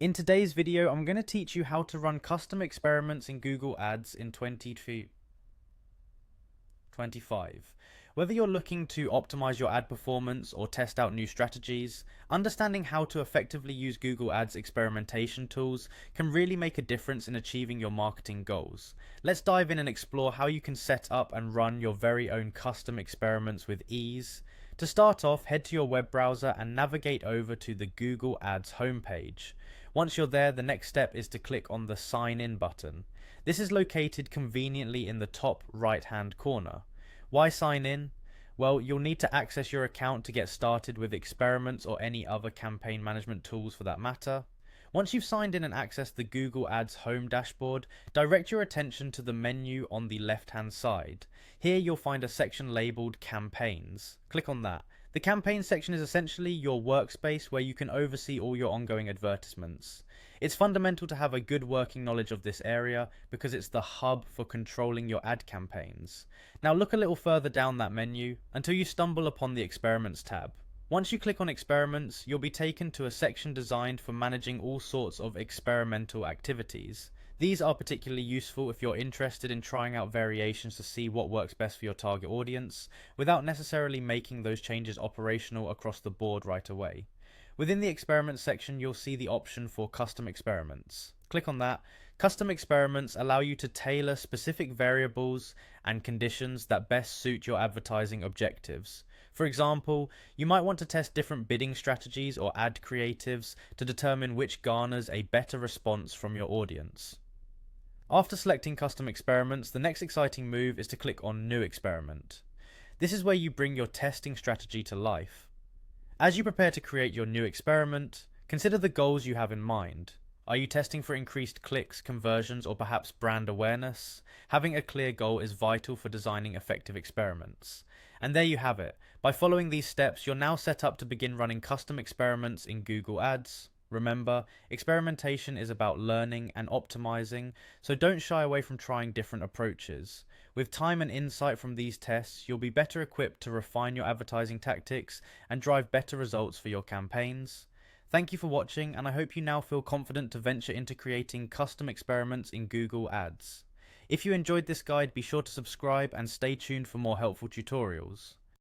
In today's video, I'm going to teach you how to run custom experiments in Google Ads in 2025. Whether you're looking to optimize your ad performance or test out new strategies, understanding how to effectively use Google Ads experimentation tools can really make a difference in achieving your marketing goals. Let's dive in and explore how you can set up and run your very own custom experiments with ease. To start off, head to your web browser and navigate over to the Google Ads homepage. Once you're there, the next step is to click on the Sign In button. This is located conveniently in the top right hand corner. Why sign in? Well, you'll need to access your account to get started with experiments or any other campaign management tools for that matter. Once you've signed in and accessed the Google Ads home dashboard, direct your attention to the menu on the left hand side. Here you'll find a section labeled Campaigns. Click on that. The campaign section is essentially your workspace where you can oversee all your ongoing advertisements. It's fundamental to have a good working knowledge of this area because it's the hub for controlling your ad campaigns. Now look a little further down that menu until you stumble upon the Experiments tab. Once you click on Experiments, you'll be taken to a section designed for managing all sorts of experimental activities. These are particularly useful if you're interested in trying out variations to see what works best for your target audience, without necessarily making those changes operational across the board right away. Within the Experiments section, you'll see the option for Custom Experiments. Click on that. Custom experiments allow you to tailor specific variables and conditions that best suit your advertising objectives. For example, you might want to test different bidding strategies or ad creatives to determine which garners a better response from your audience. After selecting custom experiments, the next exciting move is to click on New Experiment. This is where you bring your testing strategy to life. As you prepare to create your new experiment, consider the goals you have in mind. Are you testing for increased clicks, conversions, or perhaps brand awareness? Having a clear goal is vital for designing effective experiments. And there you have it. By following these steps, you're now set up to begin running custom experiments in Google Ads. Remember, experimentation is about learning and optimizing, so don't shy away from trying different approaches. With time and insight from these tests, you'll be better equipped to refine your advertising tactics and drive better results for your campaigns. Thank you for watching, and I hope you now feel confident to venture into creating custom experiments in Google Ads. If you enjoyed this guide, be sure to subscribe and stay tuned for more helpful tutorials.